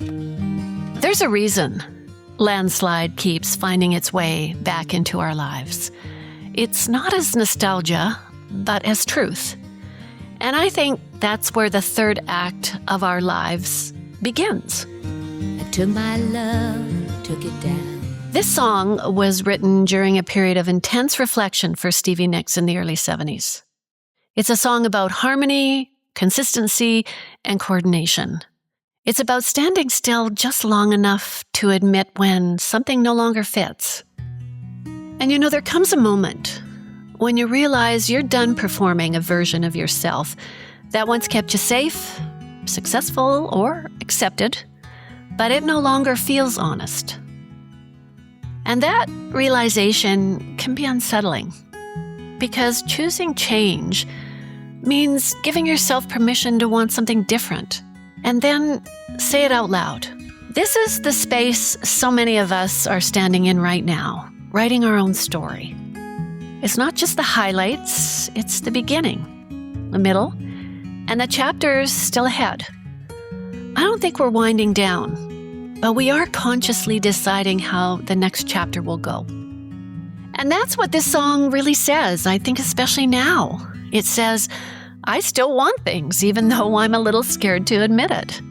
There's a reason Landslide keeps finding its way back into our lives. It's not as nostalgia, but as truth. And I think that's where the third act of our lives begins. I took my love, took it down. This song was written during a period of intense reflection for Stevie Nicks in the early 70s. It's a song about harmony, consistency, and coordination. It's about standing still just long enough to admit when something no longer fits. And there comes a moment when you realize you're done performing a version of yourself that once kept you safe, successful, or accepted, but it no longer feels honest. And that realization can be unsettling, because choosing change means giving yourself permission to want something different, and then say it out loud. This is the space so many of us are standing in right now, writing our own story. It's not just the highlights, it's the beginning, the middle, and the chapters still ahead. I don't think we're winding down, but we are consciously deciding how the next chapter will go. And that's what this song really says, I think, especially now. It says, I still want things, even though I'm a little scared to admit it.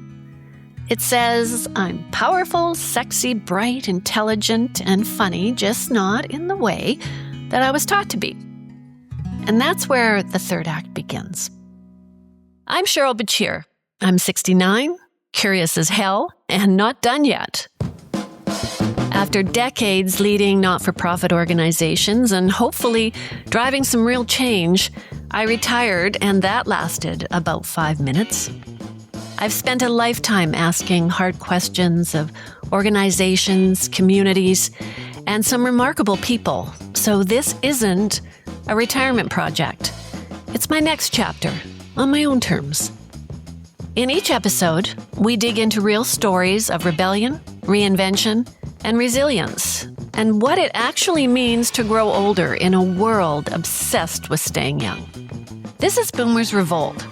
It says, I'm powerful, sexy, bright, intelligent, and funny, just not in the way that I was taught to be. And that's where the third act begins. I'm Cheryl Becir. I'm 69, curious as hell, and not done yet. After decades leading not-for-profit organizations and hopefully driving some real change, I retired, and that lasted about 5 minutes. I've spent a lifetime asking hard questions of organizations, communities, and some remarkable people. So this isn't a retirement project. It's my next chapter, on my own terms. In each episode, we dig into real stories of rebellion, reinvention, and resilience, and what it actually means to grow older in a world obsessed with staying young. This is Boomers Revolt.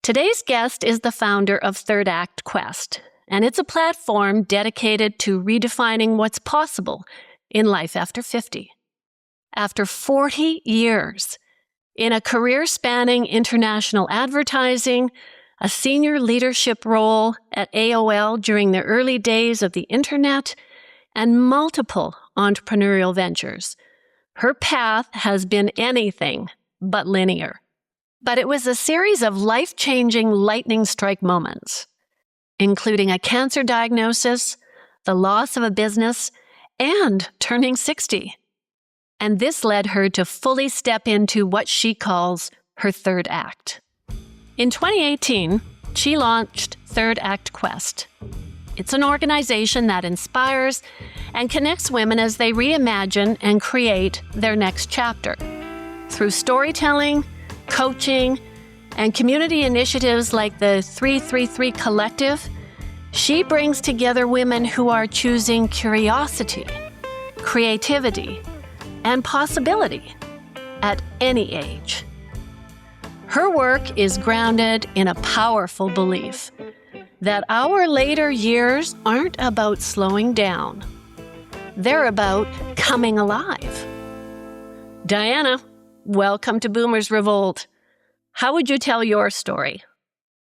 Today's guest is the founder of Third Act Quest, and it's a platform dedicated to redefining what's possible in life after 50. After 40 years in a career spanning international advertising, a senior leadership role at AOL during the early days of the internet, and multiple entrepreneurial ventures, her path has been anything but linear. But it was a series of life-changing lightning strike moments, including a cancer diagnosis, the loss of a business, and turning 60. And this led her to fully step into what she calls her third act. In 2018, she launched Third Act Quest. It's an organization that inspires and connects women as they reimagine and create their next chapter. Through storytelling, coaching, and community initiatives like the 333 Collective, she brings together women who are choosing curiosity, creativity, and possibility at any age. Her work is grounded in a powerful belief that our later years aren't about slowing down. They're about coming alive. Diana, welcome to Boomers Revolt. How would you tell your story?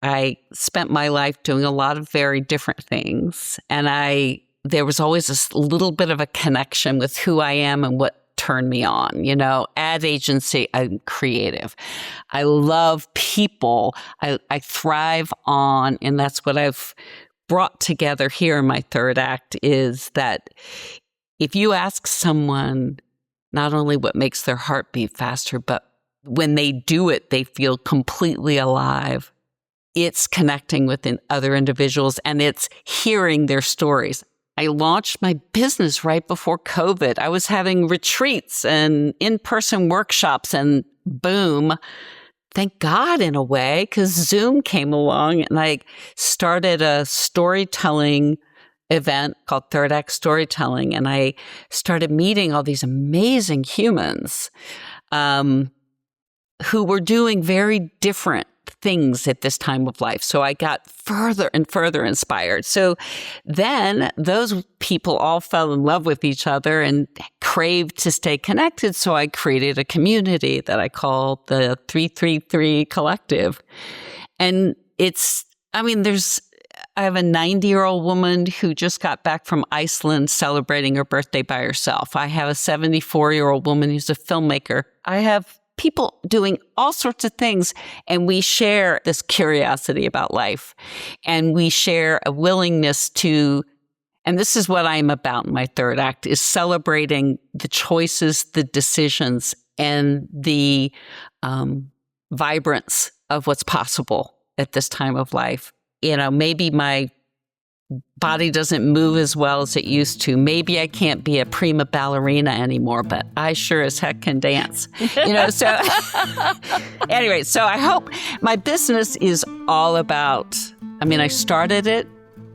I spent my life doing a lot of very different things, and there was always this little bit of a connection with who I am and what turned me on. Ad agency, I'm creative. I love people. I thrive on, and that's what I've brought together here in my third act, is that if you ask someone not only what makes their heart beat faster, but when they do it, they feel completely alive. It's connecting with other individuals, and it's hearing their stories. I launched my business right before COVID. I was having retreats and in-person workshops, and boom, thank God in a way, because Zoom came along, and I started a storytelling event called Third Act Storytelling. And I started meeting all these amazing humans who were doing very different things at this time of life. So I got further and further inspired. So then those people all fell in love with each other and craved to stay connected. So I created a community that I called the 333 Collective. And I have a 90-year-old woman who just got back from Iceland celebrating her birthday by herself. I have a 74-year-old woman who's a filmmaker. I have people doing all sorts of things, and we share this curiosity about life, and we share a willingness to, and this is what I'm about in my third act, is celebrating the choices, the decisions, and the vibrance of what's possible at this time of life. Maybe my body doesn't move as well as it used to. Maybe I can't be a prima ballerina anymore, but I sure as heck can dance. So anyway, so I hope my business is all about, I started it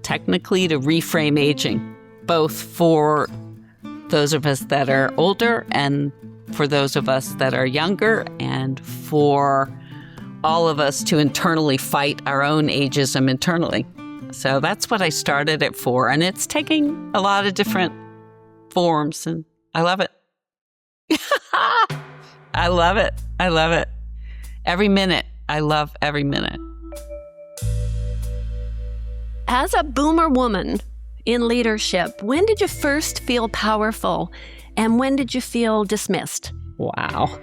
technically to reframe aging, both for those of us that are older and for those of us that are younger, and for all of us to internally fight our own ageism internally. So that's what I started it for. And it's taking a lot of different forms, and I love it. I love it. I love it. Every minute. I love every minute. As a boomer woman in leadership, when did you first feel powerful, and when did you feel dismissed? Wow.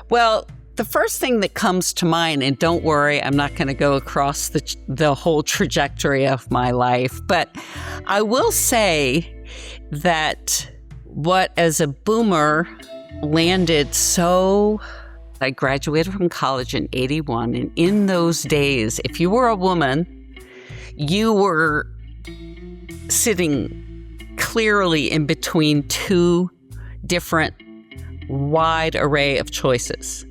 Well, the first thing that comes to mind, and don't worry, I'm not going to go across the whole trajectory of my life, but I will say that what as a boomer landed I graduated from college in 81, and in those days, if you were a woman, you were sitting clearly in between two different wide array of choices.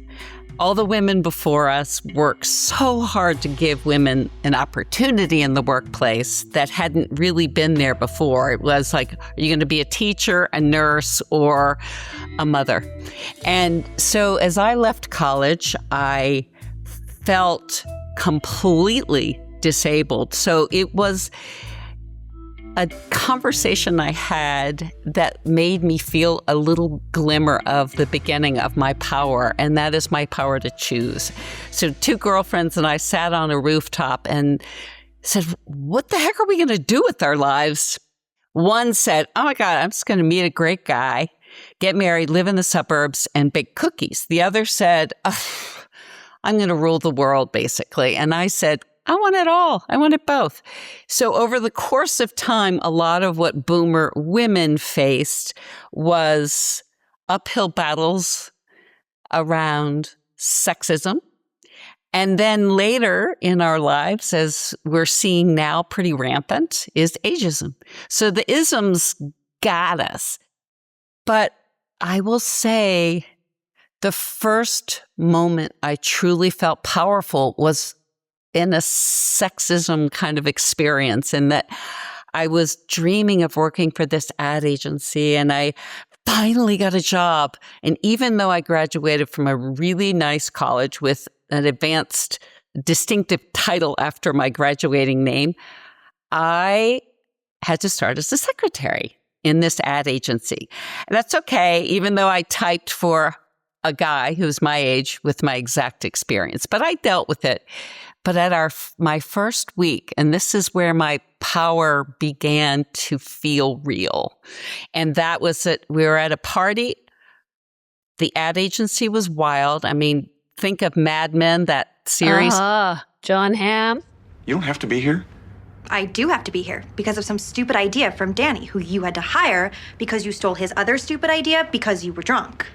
All the women before us worked so hard to give women an opportunity in the workplace that hadn't really been there before. It was like, are you going to be a teacher, a nurse, or a mother? And so as I left college, I felt completely disabled. So it was a conversation I had that made me feel a little glimmer of the beginning of my power, and that is my power to choose. So two girlfriends and I sat on a rooftop and said, what the heck are we going to do with our lives? One said, oh my God, I'm just going to meet a great guy, get married, live in the suburbs, and bake cookies. The other said, I'm going to rule the world, basically. And I said, I want it all. I want it both. So over the course of time, a lot of what boomer women faced was uphill battles around sexism. And then later in our lives, as we're seeing now pretty rampant, is ageism. So the isms got us. But I will say the first moment I truly felt powerful was in a sexism kind of experience, in that I was dreaming of working for this ad agency, and I finally got a job. And even though I graduated from a really nice college with an advanced distinctive title after my graduating name, I had to start as a secretary in this ad agency. And that's okay, even though I typed for a guy who's my age with my exact experience. But I dealt with it. But at my first week, and this is where my power began to feel real. And that was it. We were at a party. The ad agency was wild. Think of Mad Men, that series. John Hamm. You don't have to be here. I do have to be here because of some stupid idea from Danny, who you had to hire because you stole his other stupid idea because you were drunk.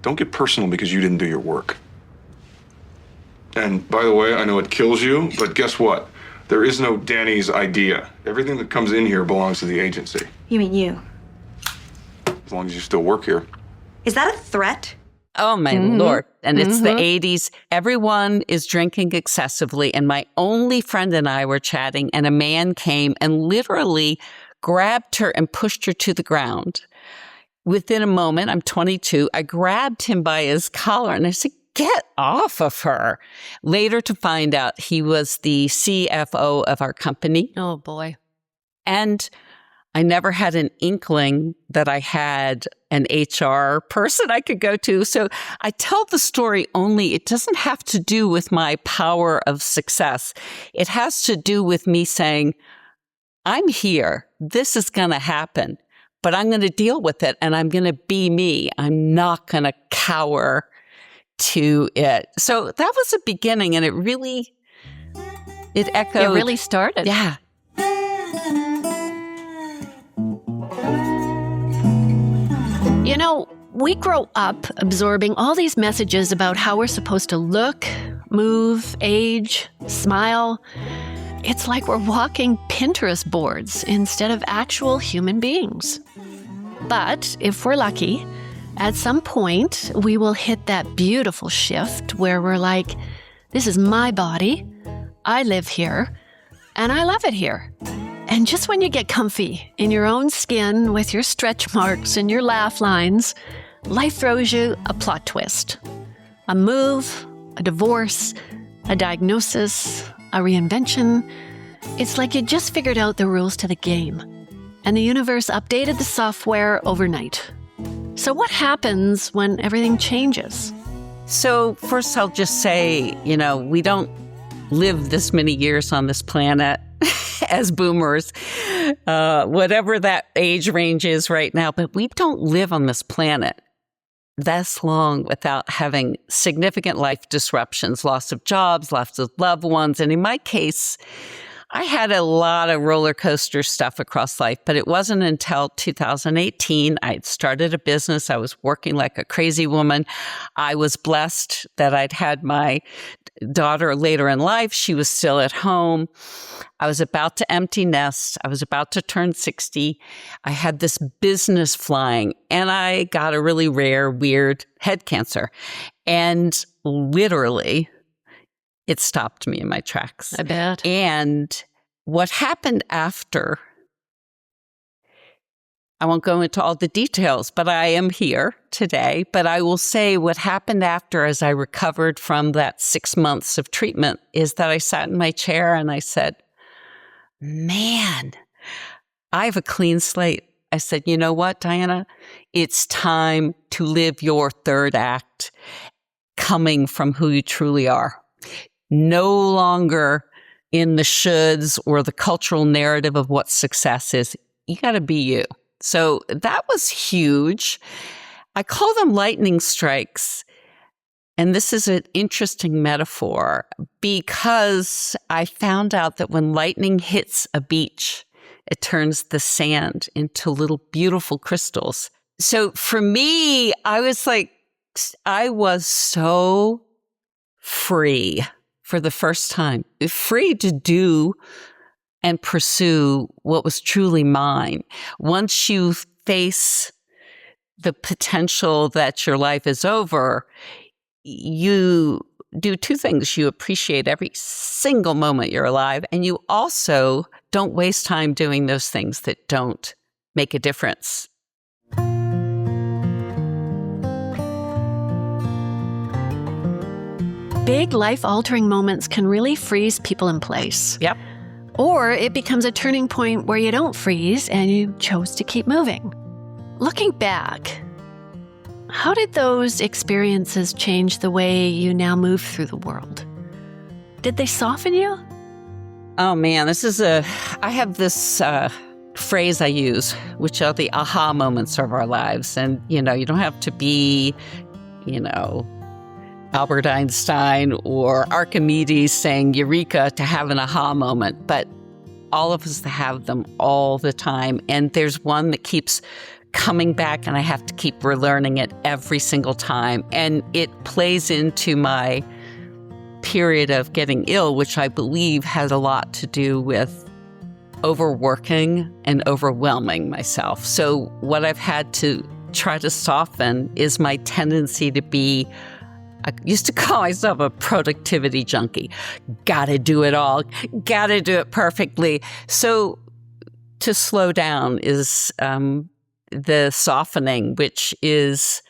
Don't get personal because you didn't do your work. And by the way, I know it kills you, but guess what? There is no Danny's idea. Everything that comes in here belongs to the agency. You mean you? As long as you still work here. Is that a threat? Oh, my Lord. And it's the 80s. Everyone is drinking excessively. And my only friend and I were chatting, and a man came and literally grabbed her and pushed her to the ground. Within a moment, I'm 22, I grabbed him by his collar and I said, get off of her. Later to find out he was the CFO of our company. Oh, boy. And I never had an inkling that I had an HR person I could go to. So I tell the story only, it doesn't have to do with my power of success. It has to do with me saying, I'm here. This is going to happen, but I'm going to deal with it and I'm going to be me. I'm not going to cower to it. So that was the beginning, and it echoed. It really started. Yeah. You know, we grow up absorbing all these messages about how we're supposed to look, move, age, smile. It's like we're walking Pinterest boards instead of actual human beings. But if we're lucky, at some point, we will hit that beautiful shift where we're like, this is my body, I live here, and I love it here. And just when you get comfy in your own skin with your stretch marks and your laugh lines, life throws you a plot twist. A move, a divorce, a diagnosis, a reinvention. It's like you just figured out the rules to the game, and the universe updated the software overnight. So what happens when everything changes? So first I'll just say, we don't live this many years on this planet as boomers, whatever that age range is right now, but we don't live on this planet this long without having significant life disruptions, loss of jobs, loss of loved ones. And in my case, I had a lot of roller coaster stuff across life, but it wasn't until 2018 I had started a business. I was working like a crazy woman. I was blessed that I'd had my daughter later in life. She was still at home. I was about to empty nest. I was about to turn 60. I had this business flying, and I got a really rare, weird head cancer. And literally, it stopped me in my tracks. I bet. And what happened after, I won't go into all the details, but I am here today. But I will say what happened after, as I recovered from that 6 months of treatment, is that I sat in my chair and I said, man, I have a clean slate. I said, you know what, Diana? It's time to live your third act coming from who you truly are. No longer in the shoulds or the cultural narrative of what success is. You got to be you. So that was huge. I call them lightning strikes. And this is an interesting metaphor because I found out that when lightning hits a beach, it turns the sand into little beautiful crystals. So for me, I was so free for the first time, free to do and pursue what was truly mine. Once you face the potential that your life is over, you do two things. You appreciate every single moment you're alive, and you also don't waste time doing those things that don't make a difference. Big life-altering moments can really freeze people in place. Yep. Or it becomes a turning point where you don't freeze and you chose to keep moving. Looking back, how did those experiences change the way you now move through the world? Did they soften you? Oh man, I have this phrase I use, which are the aha moments of our lives. And, you don't have to be, Albert Einstein or Archimedes saying Eureka to have an aha moment, but all of us have them all the time. And there's one that keeps coming back, and I have to keep relearning it every single time. And it plays into my period of getting ill, which I believe has a lot to do with overworking and overwhelming myself. So what I've had to try to soften is my tendency to be, I used to call myself a productivity junkie. Gotta do it all. Gotta do it perfectly. So to slow down is the softening, which is,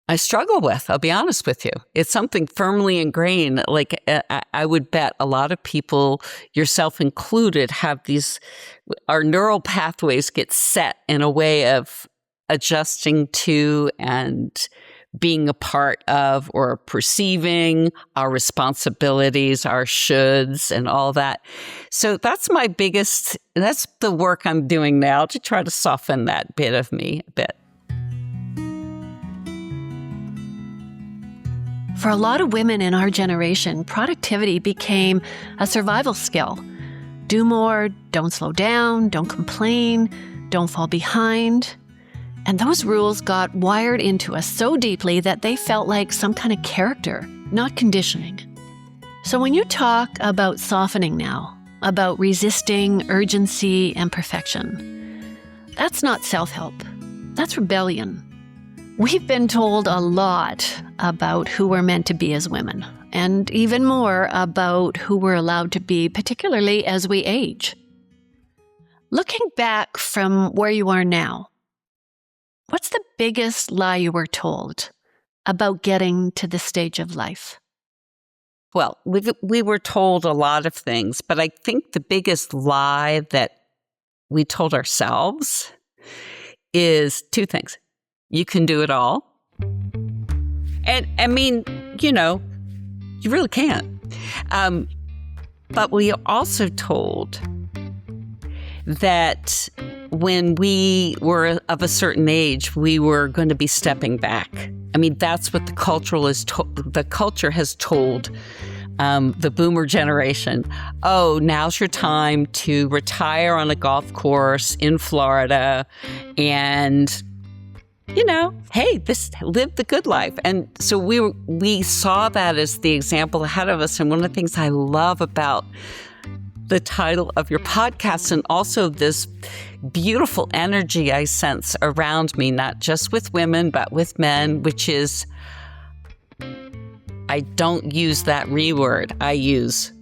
I struggle with, I'll be honest with you. It's something firmly ingrained. Like I would bet a lot of people, yourself included, have these, our neural pathways get set in a way of adjusting to and being a part of or perceiving our responsibilities, our shoulds, and all that. So that's that's the work I'm doing now to try to soften that bit of me a bit. For a lot of women in our generation, productivity became a survival skill. Do more, don't slow down, don't complain, don't fall behind. And those rules got wired into us so deeply that they felt like some kind of character, not conditioning. So when you talk about softening now, about resisting urgency and perfection, that's not self-help. That's rebellion. We've been told a lot about who we're meant to be as women, and even more about who we're allowed to be, particularly as we age. Looking back from where you are now, what's the biggest lie you were told about getting to this stage of life? Well, we were told a lot of things, but I think the biggest lie that we told ourselves is two things. You can do it all. And I mean, you really can't. But we are also told that when we were of a certain age, we were going to be stepping back. I mean, that's what the culture has told the boomer generation. Oh, now's your time to retire on a golf course in Florida and, hey, live the good life. And so we saw that as the example ahead of us. And one of the things I love about the title of your podcast, and also this beautiful energy I sense around me, not just with women, but with men, which is, I don't use that word. I use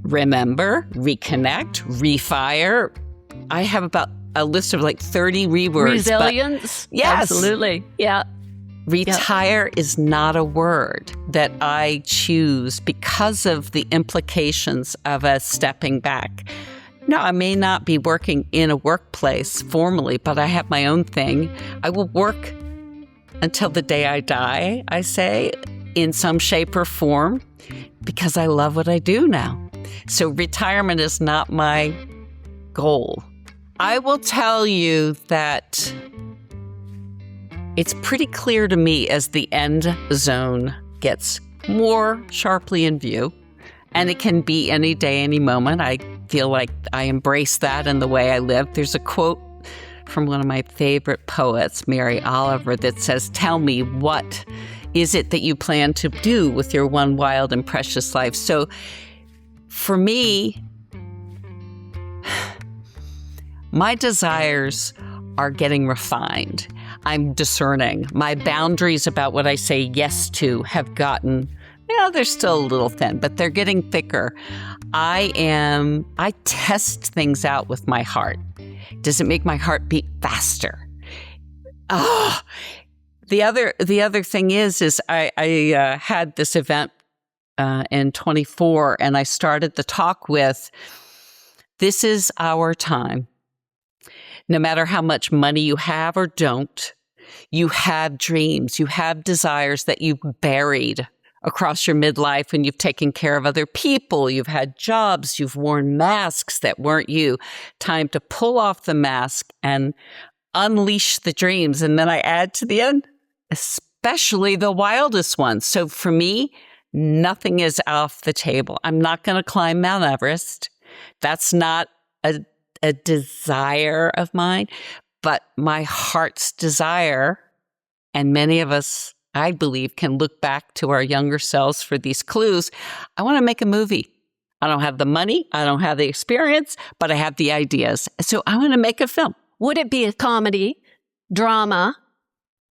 remember, reconnect, refire. I have about a list of like 30 rewords. Resilience? Yes. Absolutely. Yeah. Retire is not a word that I choose because of the implications of us stepping back. No, I may not be working in a workplace formally, but I have my own thing. I will work until the day I die, I say, in some shape or form, because I love what I do now. So retirement is not my goal. I will tell you that it's pretty clear to me as the end zone gets more sharply in view, and it can be any day, any moment. I feel like I embrace that in the way I live. There's a quote from one of my favorite poets, Mary Oliver, that says, "Tell me, what is it that you plan to do with your one wild and precious life?" So for me, my desires are getting refined. I'm discerning. My boundaries about what I say yes to have gotten, they're still a little thin, but they're getting thicker. I test things out with my heart. Does it make my heart beat faster? The other thing is I had this event in 24, and I started the talk with, this is our time. No matter how much money you have or don't, you have dreams, you have desires that you've buried across your midlife, and you've taken care of other people, you've had jobs, you've worn masks that weren't you. Time to pull off the mask and unleash the dreams. And then I add to the end, especially the wildest ones. So for me, nothing is off the table. I'm not going to climb Mount Everest. That's not a desire of mine, but my heart's desire, and many of us, I believe, can look back to our younger selves for these clues. I want to make a movie. I don't have the money, I don't have the experience, but I have the ideas. So I want to make a film. Would it be a comedy? drama,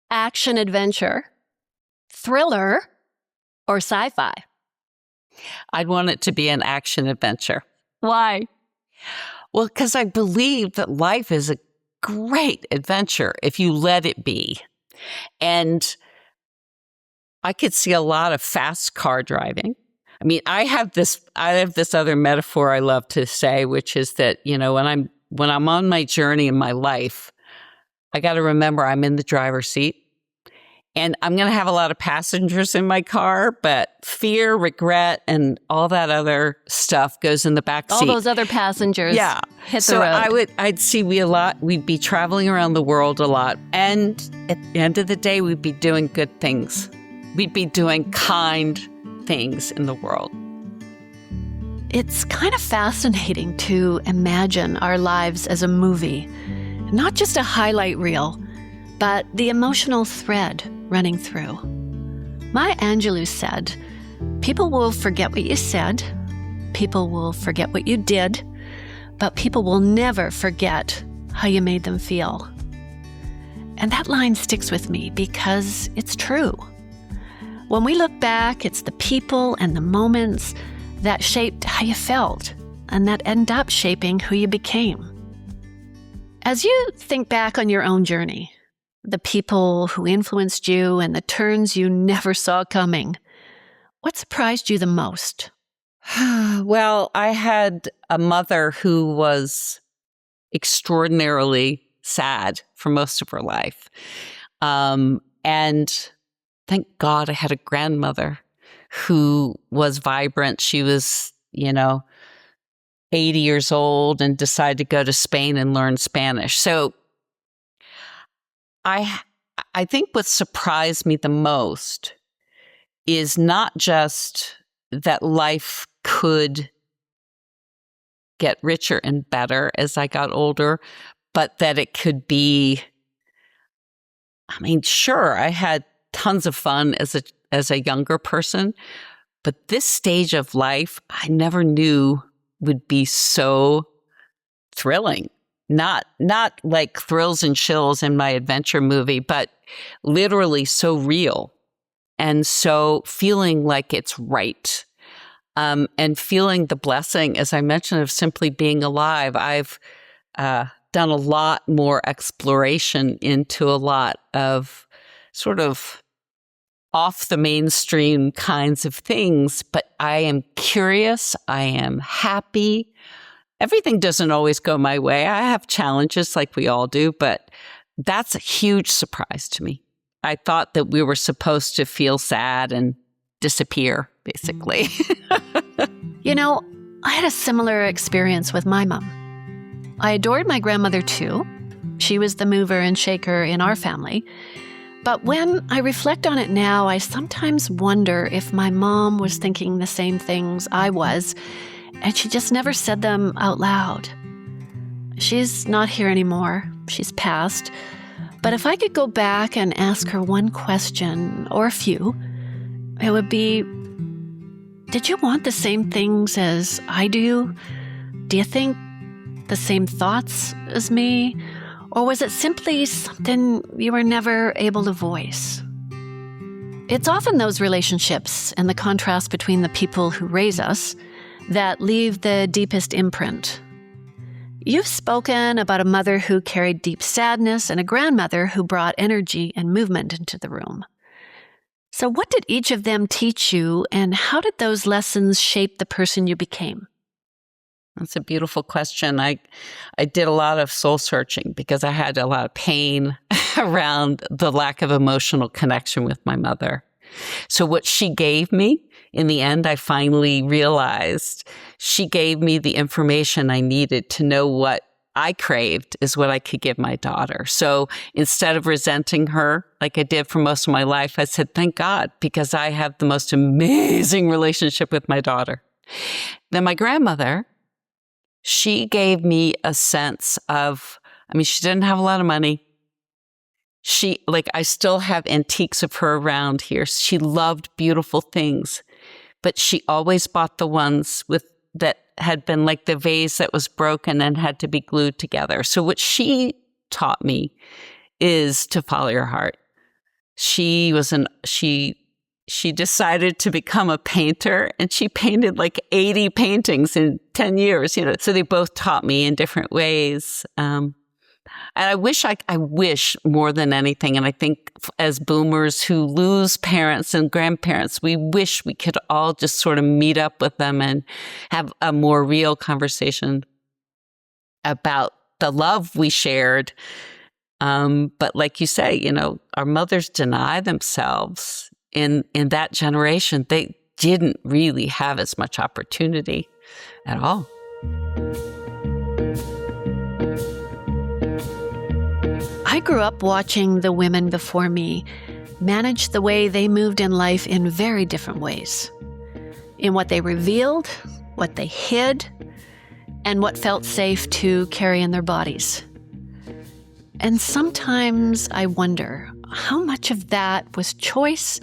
action adventure, thriller, or sci-fi? I'd want it to be an action adventure. Why? Well, because I believe that life is a great adventure if you let it be. And I could see a lot of fast car driving. I mean, I have this other metaphor I love to say, which is that, you know, when I'm on my journey in my life, I got to remember I'm in the driver's seat. And I'm going to have a lot of passengers in my car, but fear, regret, and all that other stuff goes in the back seat. All those other passengers hit the road. I'd see we'd be traveling around the world a lot. And at the end of the day, we'd be doing good things. We'd be doing kind things in the world. It's kind of fascinating to imagine our lives as a movie, not just a highlight reel, but the emotional thread running through. Maya Angelou said, "People will forget what you said, people will forget what you did, but people will never forget how you made them feel." And that line sticks with me because it's true. When we look back, it's the people and the moments that shaped how you felt and that end up shaping who you became. As you think back on your own journey, the people who influenced you and the turns you never saw coming, what surprised you the most? Well, I had a mother who was extraordinarily sad for most of her life. And thank God I had a grandmother who was vibrant. She was, 80 years old and decided to go to Spain and learn Spanish. So I think what surprised me the most is not just that life could get richer and better as I got older, but that it could be, sure, I had tons of fun as a younger person, but this stage of life I never knew would be so thrilling. Not like thrills and chills in my adventure movie, but literally so real. And so feeling like it's right. And feeling the blessing, as I mentioned, of simply being alive. I've done a lot more exploration into a lot of sort of off the mainstream kinds of things, but I am curious. I am happy. Everything doesn't always go my way. I have challenges like we all do, but that's a huge surprise to me. I thought that we were supposed to feel sad and disappear, basically. I had a similar experience with my mom. I adored my grandmother too. She was the mover and shaker in our family. But when I reflect on it now, I sometimes wonder if my mom was thinking the same things I was, and she just never said them out loud. She's not here anymore. She's passed. But if I could go back and ask her one question, or a few, it would be, did you want the same things as I do? Do you think the same thoughts as me? Or was it simply something you were never able to voice? It's often those relationships and the contrast between the people who raise us that leave the deepest imprint. You've spoken about a mother who carried deep sadness and a grandmother who brought energy and movement into the room. So what did each of them teach you, and how did those lessons shape the person you became? That's a beautiful question. I did a lot of soul searching because I had a lot of pain around the lack of emotional connection with my mother. So what she gave me, in the end, I finally realized she gave me the information I needed to know what I craved is what I could give my daughter. So instead of resenting her like I did for most of my life, I said, thank God, because I have the most amazing relationship with my daughter. Then my grandmother, she gave me a sense of, she didn't have a lot of money. I still have antiques of her around here. She loved beautiful things, but she always bought the ones that had been like the vase that was broken and had to be glued together. So what she taught me is to follow your heart. She decided to become a painter, and she painted like 80 paintings in 10 years, so they both taught me in different ways. And I wish more than anything, and I think as boomers who lose parents and grandparents, we wish we could all just sort of meet up with them and have a more real conversation about the love we shared. But like you say, our mothers deny themselves. In that generation, they didn't really have as much opportunity at all. I grew up watching the women before me manage the way they moved in life in very different ways. In what they revealed, what they hid, and what felt safe to carry in their bodies. And sometimes I wonder how much of that was choice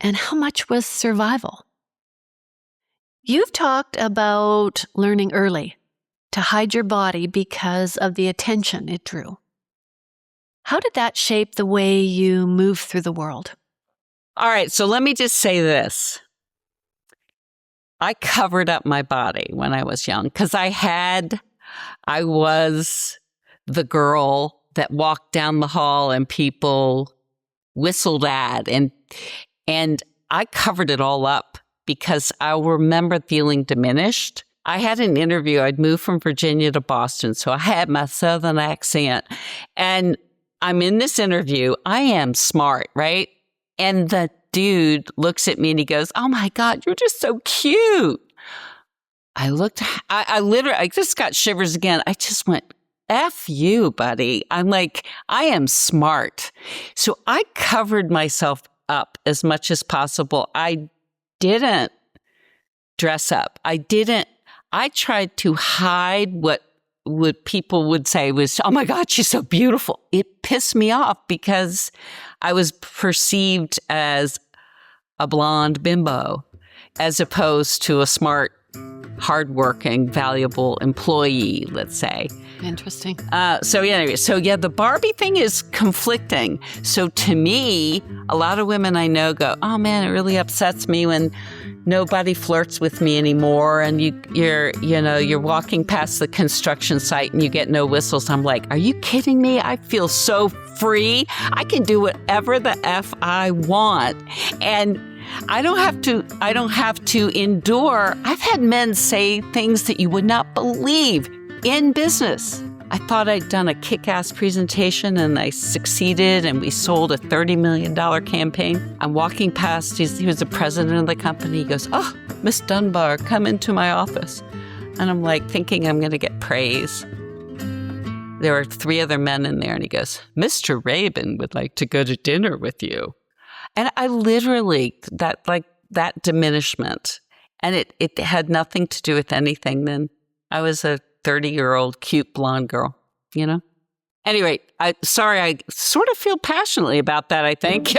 and how much was survival. You've talked about learning early to hide your body because of the attention it drew. How did that shape the way you move through the world? All right, so let me just say this. I covered up my body when I was young because I was the girl that walked down the hall and people whistled at, and I covered it all up because I remember feeling diminished. I had an interview. I'd moved from Virginia to Boston, so I had my Southern accent. And I'm in this interview. I am smart, right? And the dude looks at me and he goes, "Oh my God, you're just so cute." I literally, I just got shivers again. I just went, F you, buddy. I'm like, I am smart. So I covered myself up as much as possible. I didn't dress up. I tried to hide what people would say was, "Oh my God, she's so beautiful." It pissed me off because I was perceived as a blonde bimbo as opposed to a smart, hardworking, valuable employee, let's say. Interesting. So the Barbie thing is conflicting. So to me, a lot of women I know go, "Oh man, it really upsets me when nobody flirts with me anymore, and you're walking past the construction site and you get no whistles." I'm like, are you kidding me? I feel so free. I can do whatever the F I want. And I don't have to endure. I've had men say things that you would not believe in business. I thought I'd done a kick-ass presentation and I succeeded and we sold a $30 million campaign. I'm walking past, he was the president of the company. He goes, "Oh, Miss Dunbar, come into my office." And I'm like thinking I'm going to get praise. There were 3 other men in there and he goes, "Mr. Rabin would like to go to dinner with you." And I literally, that diminishment, and it had nothing to do with anything then. I was a 30-year-old cute blonde girl, Anyway, I sort of feel passionately about that, I think.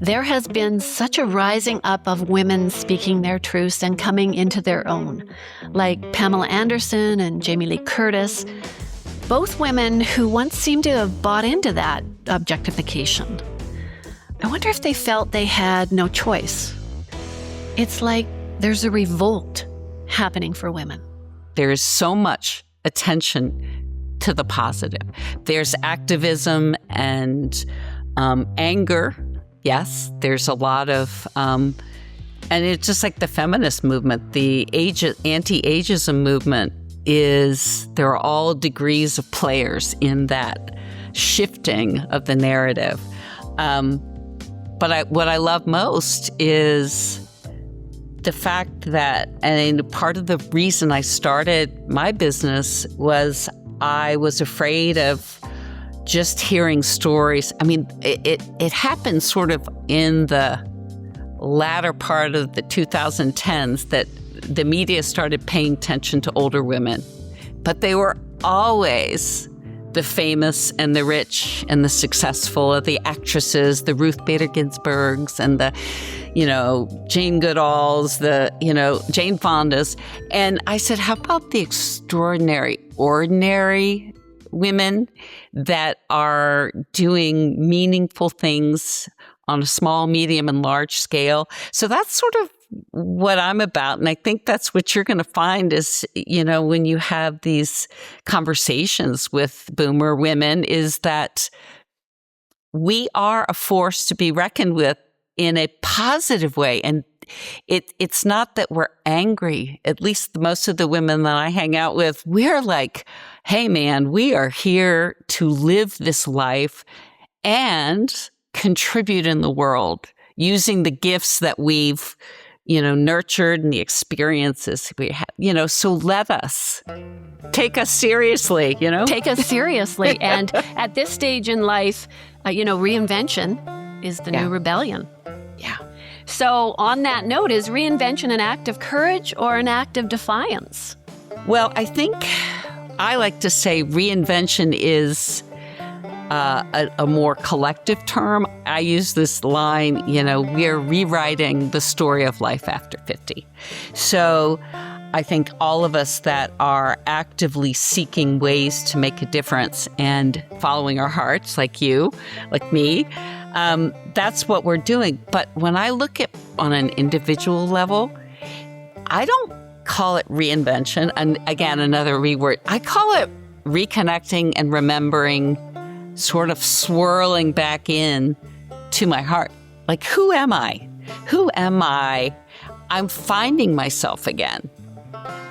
There has been such a rising up of women speaking their truths and coming into their own, like Pamela Anderson and Jamie Lee Curtis, both women who once seemed to have bought into that objectification. I wonder if they felt they had no choice. It's like there's a revolt happening for women. There is so much attention to the positive. There's activism and anger. Yes, there's a lot of, and it's just like the feminist movement, the anti-ageism movement there are all degrees of players in that shifting of the narrative. But what I love most is the fact that, and part of the reason I started my business was I was afraid of just hearing stories. I mean, it happened sort of in the latter part of the 2010s that the media started paying attention to older women, but they were always the famous and the rich and the successful, the actresses, the Ruth Bader Ginsburgs and the, Jane Goodalls, the, Jane Fondas. And I said, how about the extraordinary, ordinary women that are doing meaningful things on a small, medium, and large scale? So that's sort of what I'm about. And I think that's what you're going to find is, when you have these conversations with boomer women, is that we are a force to be reckoned with in a positive way. And it's not that we're angry. At least most of the women that I hang out with, we're like, hey, man, we are here to live this life and contribute in the world using the gifts that we've nurtured and the experiences we have, so let us take us seriously, Take us seriously. And at this stage in life, reinvention is the new rebellion. Yeah. So on that note, is reinvention an act of courage or an act of defiance? Well, I think I like to say reinvention is a more collective term. I use this line, we're rewriting the story of life after 50. So I think all of us that are actively seeking ways to make a difference and following our hearts, like you, like me, that's what we're doing. But when I look at on an individual level, I don't call it reinvention. And again, another reword. I call it reconnecting and remembering, sort of swirling back in to my heart. Like, who am I? Who am I? I'm finding myself again.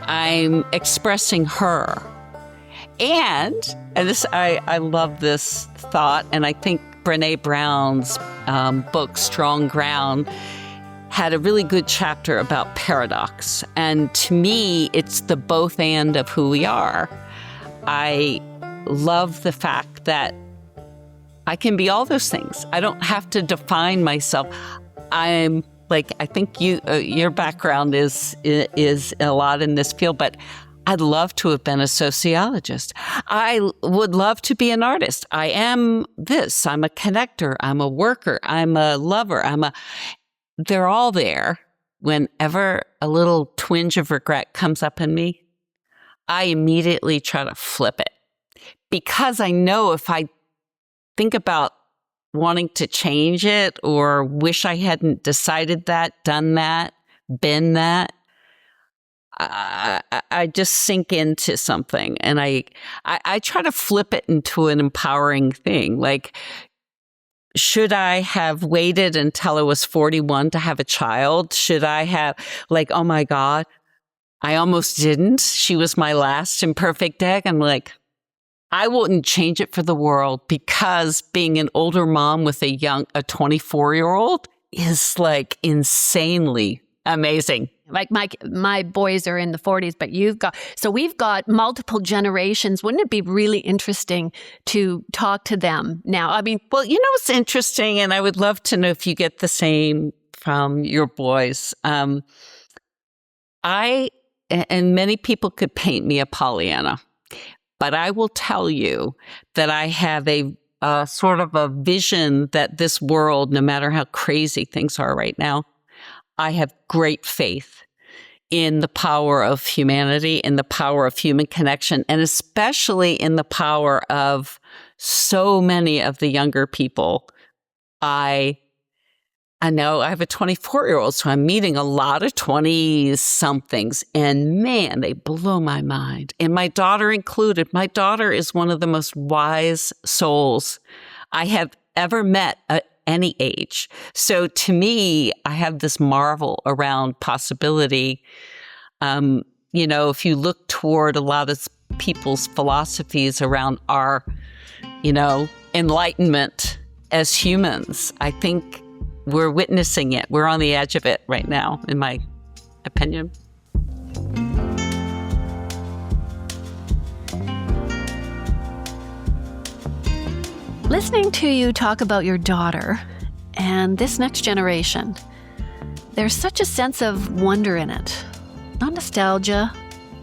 I'm expressing her. And this, I love this thought, and I think Brené Brown's book, Strong Ground, had a really good chapter about paradox. And to me, it's the both and of who we are. I love the fact that I can be all those things. I don't have to define myself. I'm like, I think your background is a lot in this field, but I'd love to have been a sociologist. I would love to be an artist. I am this. I'm a connector. I'm a worker. I'm a lover. They're all there. Whenever a twinge twinge of regret comes up in me, I immediately try to flip it, because I know if I think about wanting to change it or wish I hadn't decided that, done that, been that, I just sink into something, and I try to flip it into an empowering thing. Like, should I have waited until I was 41 to have a child? Should I have, oh my God, I almost didn't. She was my last imperfect egg. I'm like, I wouldn't change it for the world, because being an older mom with a 24-year-old is insanely amazing. Like my boys are in the 40s, but we've got multiple generations. Wouldn't it be really interesting to talk to them now? I mean, well, it's interesting, and I would love to know if you get the same from your boys. And many people could paint me a Pollyanna, but I will tell you that I have a sort of a vision that this world, no matter how crazy things are right now, I have great faith in the power of humanity, in the power of human connection, and especially in the power of so many of the younger people. I know I have a 24-year-old, so I'm meeting a lot of 20-somethings, and man, they blow my mind. And my daughter included. My daughter is one of the most wise souls I have ever met at any age. So to me, I have this marvel around possibility. If you look toward a lot of people's philosophies around our, enlightenment as humans, I think we're witnessing it. We're on the edge of it right now, in my opinion. Listening to you talk about your daughter and this next generation, there's such a sense of wonder in it. Not nostalgia,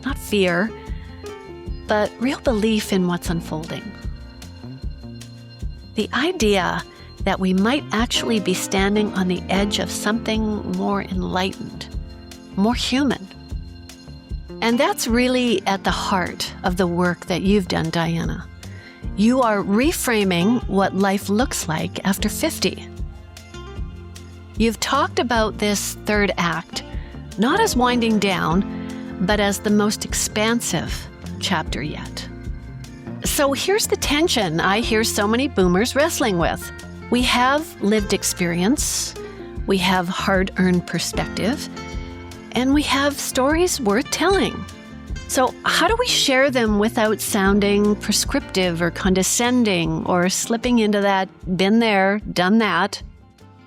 not fear, but real belief in what's unfolding. The idea that we might actually be standing on the edge of something more enlightened, more human. And that's really at the heart of the work that you've done, Diana. You are reframing what life looks like after 50. You've talked about this third act, not as winding down, but as the most expansive chapter yet. So here's the tension I hear so many boomers wrestling with. We have lived experience, we have hard-earned perspective, and we have stories worth telling. So how do we share them without sounding prescriptive or condescending or slipping into that been there, done that?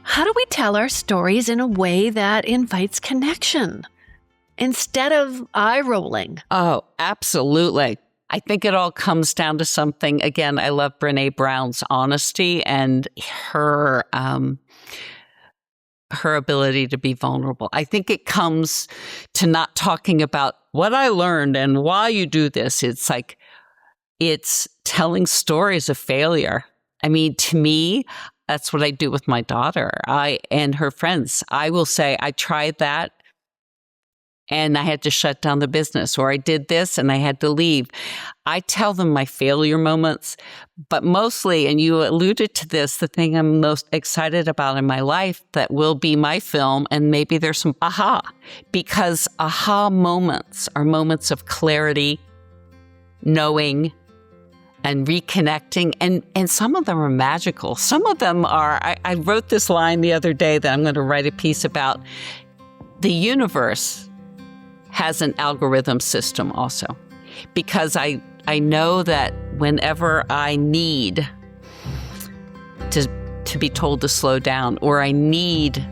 How do we tell our stories in a way that invites connection instead of eye-rolling? Oh, absolutely. I think it all comes down to something. Again, I love Brené Brown's honesty and her ability to be vulnerable. I think it comes to not talking about what I learned and why you do this. It's telling stories of failure. I mean, to me, that's what I do with my daughter and her friends. I will say, I tried that and I had to shut down the business, or I did this and I had to leave. I tell them my failure moments, but mostly, and you alluded to this, the thing I'm most excited about in my life that will be my film, and maybe there's some aha, because aha moments are moments of clarity, knowing, and reconnecting, and some of them are magical. Some of them are, I wrote this line the other day that I'm going to write a piece about. The universe has an algorithm system also, because I know that whenever I need to be told to slow down, or I need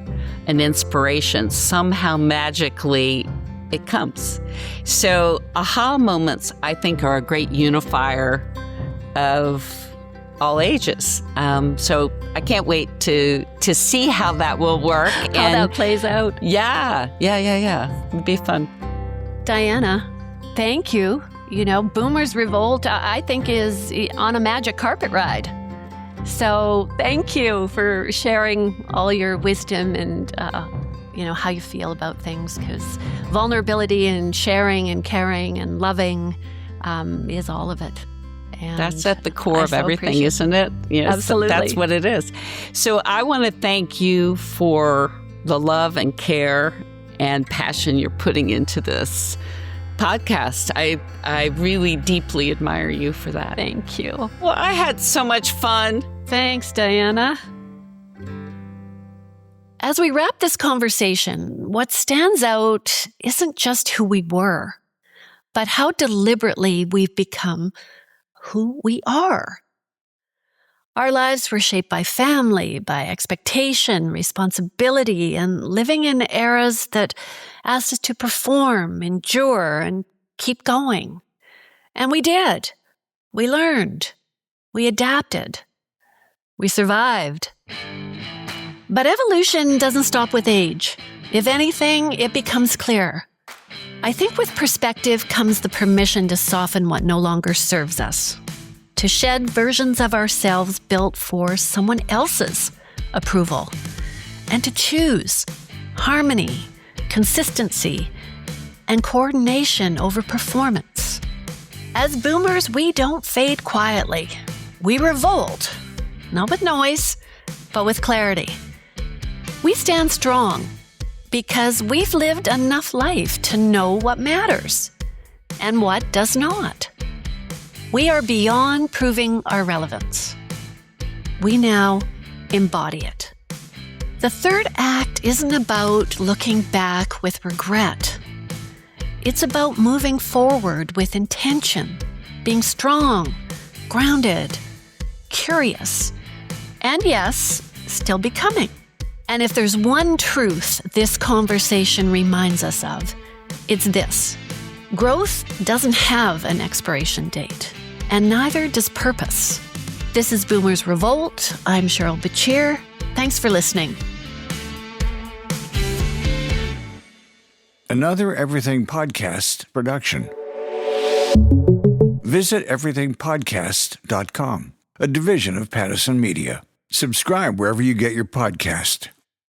an inspiration, somehow magically it comes. So aha moments, I think, are a great unifier of all ages. So I can't wait to see how that will work. How that plays out. Yeah. It'd be fun. Diana, thank you. You know, Boomers Revolt, I think, is on a magic carpet ride. So thank you for sharing all your wisdom and, how you feel about things, because vulnerability and sharing and caring and loving is all of it. And that's at the core of everything, isn't it? Yes, absolutely. That's what it is. So I want to thank you for the love and care and passion you're putting into this podcast. I really deeply admire you for that. Thank you. Well, I had so much fun. Thanks, Diana. As we wrap this conversation, what stands out isn't just who we were, but how deliberately we've become who we are. Our lives were shaped by family, by expectation, responsibility, and living in eras that asked us to perform, endure, and keep going. And we did. We learned. We adapted. We survived. But evolution doesn't stop with age. If anything, it becomes clearer. I think with perspective comes the permission to soften what no longer serves us, to shed versions of ourselves built for someone else's approval, and to choose harmony, consistency, and coordination over performance. As boomers, we don't fade quietly. We revolt, not with noise, but with clarity. We stand strong because we've lived enough life to know what matters and what does not. We are beyond proving our relevance. We now embody it. The third act isn't about looking back with regret. It's about moving forward with intention, being strong, grounded, curious, and yes, still becoming. And if there's one truth this conversation reminds us of, it's this. Growth doesn't have an expiration date, and neither does purpose. This is Boomers Revolt. I'm Cheryl Becir. Thanks for listening. Another Everything Podcast production. Visit everythingpodcast.com. a division of Pattison Media. Subscribe wherever you get your podcast.